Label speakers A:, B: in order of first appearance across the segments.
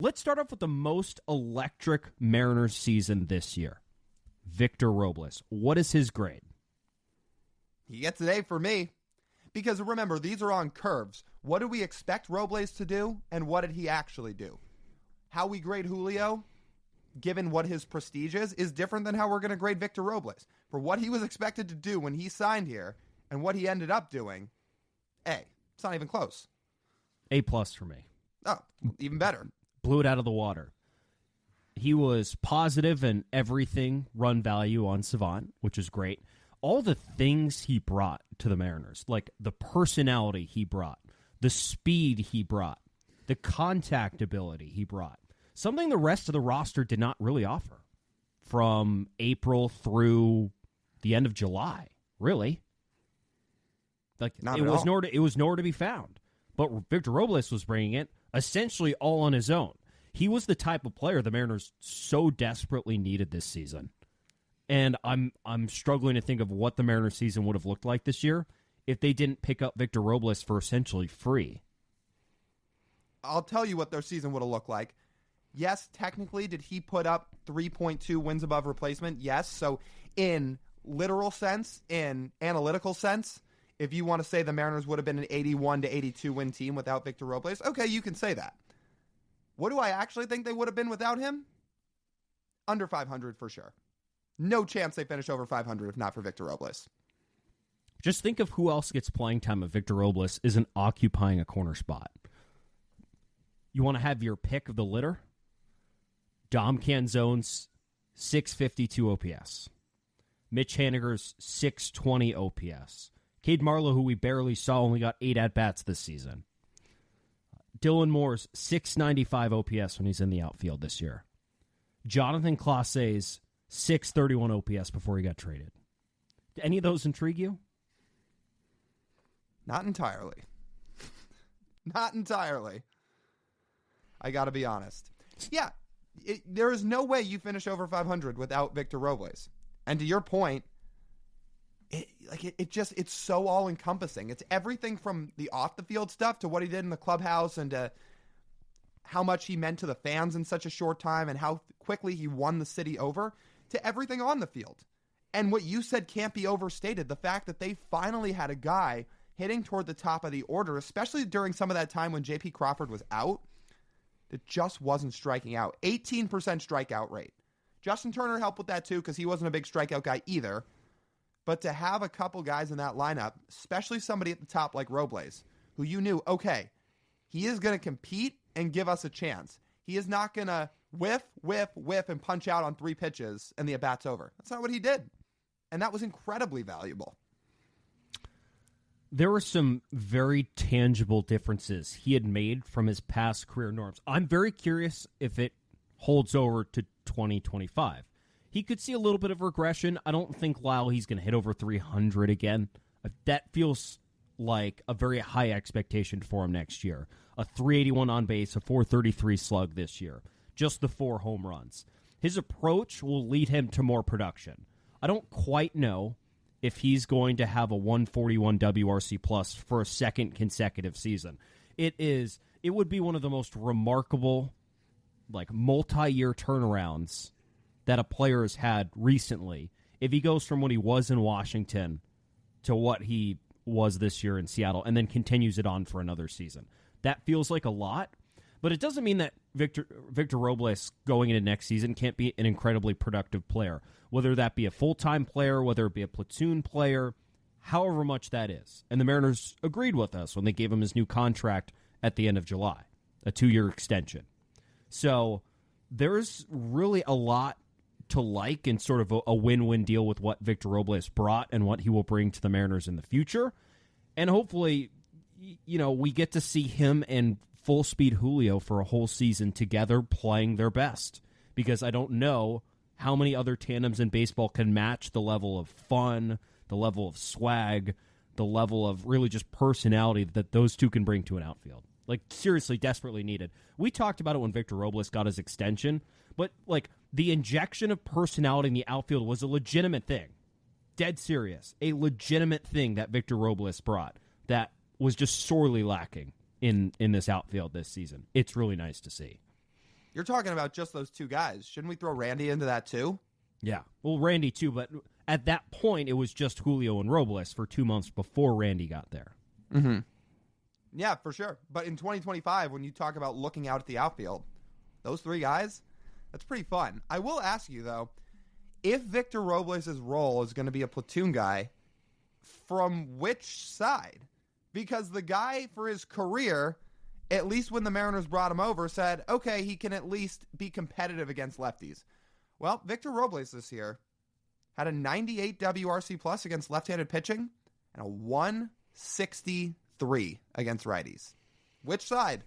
A: Let's start off with the most electric Mariners season this year. Victor Robles. What is his grade?
B: He gets an A for me. Because remember, these are on curves. What do we expect Robles to do, and what did he actually do? How we grade Julio, given what his prestige is different than how we're going to grade Victor Robles. For what he was expected to do when he signed here, and what he ended up doing, A. It's not even close.
A: A+ for me.
B: Oh, even better.
A: Blew it out of the water. He was positive in everything run value on Savant, which is great. All the things he brought to the Mariners, like the personality he brought, the speed he brought, the contact ability he brought, something the rest of the roster did not really offer from April through the end of July, really. Like it was nowhere to be found. But Victor Robles was bringing it essentially all on his own. He was the type of player the Mariners so desperately needed this season. And I'm struggling to think of what the Mariners season would have looked like this year if they didn't pick up Victor Robles for essentially free.
B: I'll tell you what their season would have looked like. Yes, technically, did he put up 3.2 wins above replacement? Yes. So in literal sense, in analytical sense, if you want to say the Mariners would have been an 81 to 82 win team without Victor Robles, okay, you can say that. What do I actually think they would have been without him? Under 500 for sure. No chance they finish over 500 if not for Victor Robles.
A: Just think of who else gets playing time if Victor Robles isn't occupying a corner spot. You want to have your pick of the litter? Dom Canzone's 652 OPS. Mitch Haniger's 620 OPS. Cade Marlowe, who we barely saw, only got 8 at-bats this season. Dylan Moore's 695 OPS when he's in the outfield this year. Jonathan Clase's 631 OPS before he got traded. Do any of those intrigue you?
B: Not entirely. Not entirely. I got to be honest. Yeah, there is no way you finish over 500 without Victor Robles. And to your point, it's so all-encompassing. It's everything from the off-the-field stuff to what he did in the clubhouse and to how much he meant to the fans in such a short time and how quickly he won the city over, to everything on the field. And what you said can't be overstated, the fact that they finally had a guy hitting toward the top of the order, especially during some of that time when J.P. Crawford was out, that just wasn't striking out. 18% strikeout rate. Justin Turner helped with that too because he wasn't a big strikeout guy either. But to have a couple guys in that lineup, especially somebody at the top like Robles, who you knew, okay, he is going to compete and give us a chance. He is not going to whiff, and punch out on 3 pitches and the at-bat's over. That's not what he did. And that was incredibly valuable.
A: There were some very tangible differences he had made from his past career norms. I'm very curious if it holds over to 2025. He could see a little bit of regression. I don't think, Lyle, he's going to hit over 300 again. That feels like a very high expectation for him next year. A 381 on base, a 433 slug this year. Just the 4 home runs. His approach will lead him to more production. I don't quite know if he's going to have a 141 WRC plus for a second consecutive season. It would be one of the most remarkable, like, multi-year turnarounds that a player has had recently if he goes from what he was in Washington to what he was this year in Seattle and then continues it on for another season. That feels like a lot, but it doesn't mean that Victor Robles going into next season can't be an incredibly productive player, whether that be a full-time player, whether it be a platoon player, however much that is. And the Mariners agreed with us when they gave him his new contract at the end of July, a 2-year extension. So there's really a lot to like in sort of a win-win deal with what Victor Robles brought and what he will bring to the Mariners in the future. And hopefully, we get to see him and full-speed Julio for a whole season together playing their best, because I don't know how many other tandems in baseball can match the level of fun, the level of swag, the level of really just personality that those two can bring to an outfield. Like, seriously, desperately needed. We talked about it when Victor Robles got his extension, but, like, the injection of personality in the outfield was a legitimate thing. Dead serious. A legitimate thing that Victor Robles brought that was just sorely lacking in this outfield this season. It's really nice to see.
B: You're talking about just those two guys. Shouldn't we throw Randy into that too?
A: Yeah. Well, Randy too, but at that point, it was just Julio and Robles for 2 months before Randy got there.
B: Mm-hmm. Yeah, for sure. But in 2025, when you talk about looking out at the outfield, those three guys, that's pretty fun. I will ask you, though, if Victor Robles' role is going to be a platoon guy, from which side? Because the guy for his career, at least when the Mariners brought him over, said, okay, he can at least be competitive against lefties. Well, Victor Robles this year had a 98 WRC plus against left-handed pitching and a 163 against righties. Which side?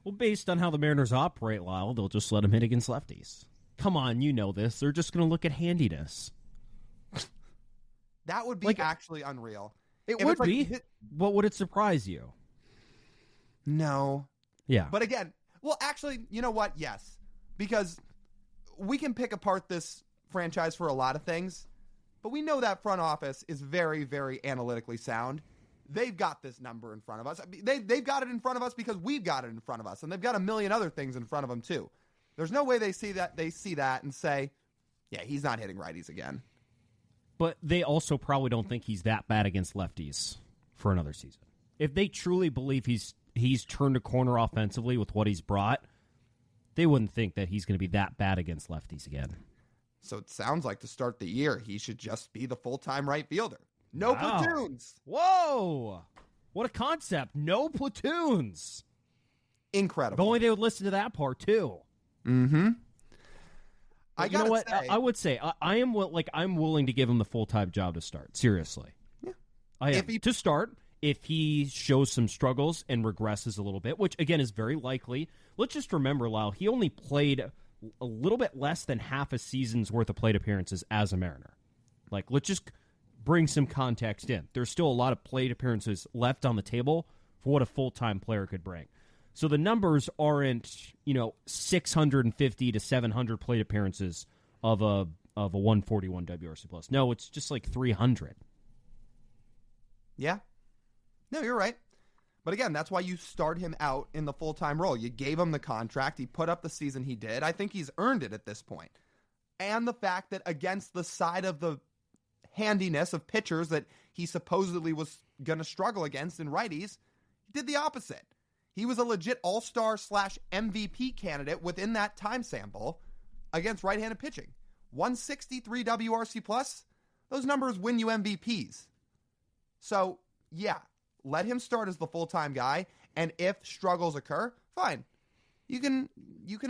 A: Well, based on how the Mariners operate, Lyle, they'll just let him hit against lefties. Come on, you know this. They're just going to look at handiness.
B: That would be actually unreal.
A: It would be. What would it surprise you?
B: No.
A: Yeah.
B: But again, well, actually, you know what? Yes. Because we can pick apart this franchise for a lot of things, but we know that front office is very, very analytically sound. They've got this number in front of us. They've got it in front of us because we've got it in front of us, and they've got a million other things in front of them too. There's no way they see that and say, yeah, he's not hitting righties again.
A: But they also probably don't think he's that bad against lefties for another season. If they truly believe he's turned a corner offensively with what he's brought, they wouldn't think that he's going to be that bad against lefties again.
B: So it sounds like to start the year, he should just be the full-time right fielder. No platoons.
A: Whoa. What a concept. No platoons.
B: Incredible.
A: If only they would listen to that part, too.
B: Mm-hmm.
A: You know what? I would say I'm willing to give him the full-time job to start. Seriously.
B: Yeah.
A: I am. To start, if he shows some struggles and regresses a little bit, which, again, is very likely. Let's just remember, Lyle, he only played a little bit less than half a season's worth of plate appearances as a Mariner. Let's just bring some context in. There's still a lot of plate appearances left on the table for what a full-time player could bring. So the numbers aren't, 650 to 700 plate appearances of a 141 WRC plus. No, it's just like 300.
B: Yeah. No, you're right. But again, that's why you start him out in the full-time role. You gave him the contract. He put up the season he did. I think he's earned it at this point. And the fact that against the side of the handiness of pitchers that he supposedly was going to struggle against in righties, he did the opposite. He was a legit all-star / MVP candidate within that time sample against right-handed pitching. 163 WRC plus, those numbers win you MVPs. So, yeah, let him start as the full-time guy, and if struggles occur, fine. You can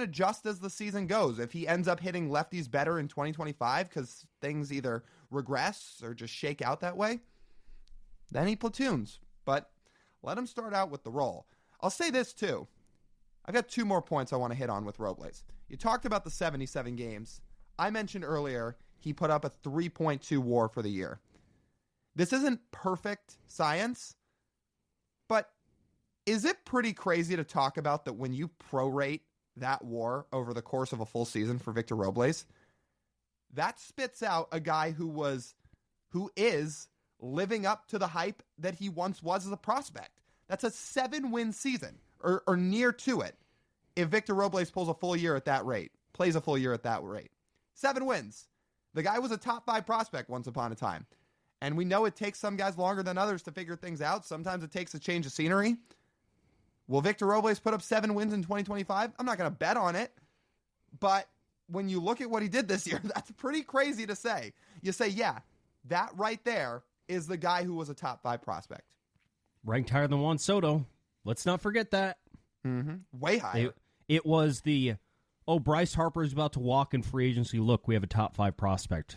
B: adjust as the season goes. If he ends up hitting lefties better in 2025 because things either regress or just shake out that way, then he platoons. But let him start out with the role. I'll say this, too. I've got 2 more points I want to hit on with Robles. You talked about the 77 games. I mentioned earlier he put up a 3.2 WAR for the year. This isn't perfect science, but is it pretty crazy to talk about that when you prorate that WAR over the course of a full season for Victor Robles, that spits out a guy who is living up to the hype that he once was as a prospect? That's a 7-win season, or near to it, if Victor Robles plays a full year at that rate. 7 wins. The guy was a top 5 prospect once upon a time. And we know it takes some guys longer than others to figure things out. Sometimes it takes a change of scenery. Will Victor Robles put up 7 wins in 2025? I'm not going to bet on it. But when you look at what he did this year, that's pretty crazy to say. You say, yeah, that right there is the guy who was a top 5 prospect.
A: Ranked higher than Juan Soto. Let's not forget that.
B: Mm-hmm. Way higher.
A: It was Bryce Harper is about to walk in free agency. Look, we have a top 5 prospect.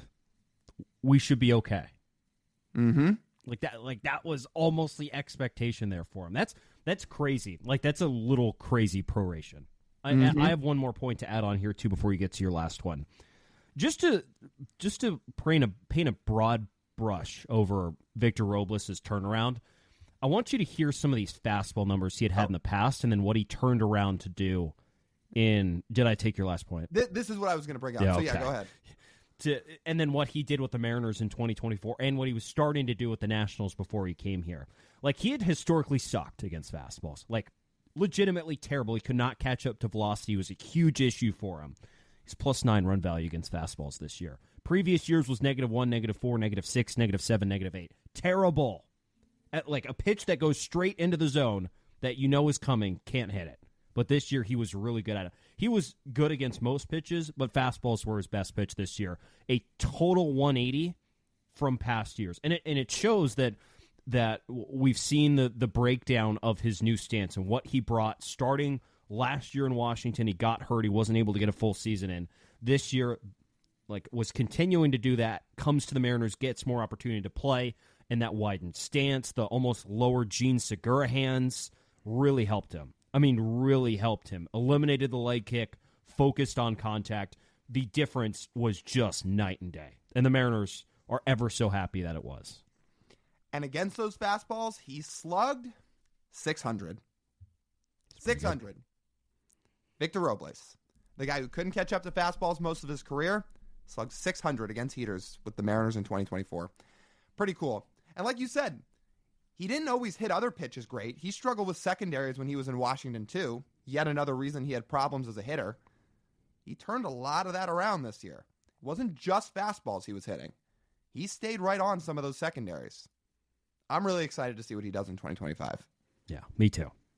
A: We should be okay.
B: Mm-hmm.
A: That was almost the expectation there for him. That's crazy. That's a little crazy proration. I have one more point to add on here too before you get to your last one. Just to paint a broad brush over Victor Robles' turnaround, I want you to hear some of these fastball numbers he had in the past, and then what he turned around to do in. Did I take your last point?
B: This is what I was going to bring up.
A: Yeah,
B: so
A: okay.
B: Yeah, go ahead.
A: And then what he did with the Mariners in 2024 and what he was starting to do with the Nationals before he came here. He had historically sucked against fastballs. legitimately terrible. He could not catch up to velocity. It was a huge issue for him. He's +9 run value against fastballs this year. Previous years was -1, -4, -6, -7, -8. Terrible. At like a pitch that goes straight into the zone that you know is coming, can't hit it. But this year he was really good at it. He was good against most pitches, but fastballs were his best pitch this year. A total 180 from past years. And it shows that we've seen the breakdown of his new stance and what he brought starting last year in Washington. He got hurt. He wasn't able to get a full season in. This year, was continuing to do that, comes to the Mariners, gets more opportunity to play, and that widened stance, the almost lower Gene Segura hands, really helped him. I mean, really helped him. Eliminated the leg kick, focused on contact. The difference was just night and day. And the Mariners are ever so happy that it was.
B: And against those fastballs, he slugged 600. 600. Victor Robles, the guy who couldn't catch up to fastballs most of his career, slugged 600 against heaters with the Mariners in 2024. Pretty cool. And like you said, he didn't always hit other pitches great. He struggled with secondaries when he was in Washington, too. Yet another reason he had problems as a hitter. He turned a lot of that around this year. It wasn't just fastballs he was hitting. He stayed right on some of those secondaries. I'm really excited to see what he does in 2025.
A: Yeah, me too.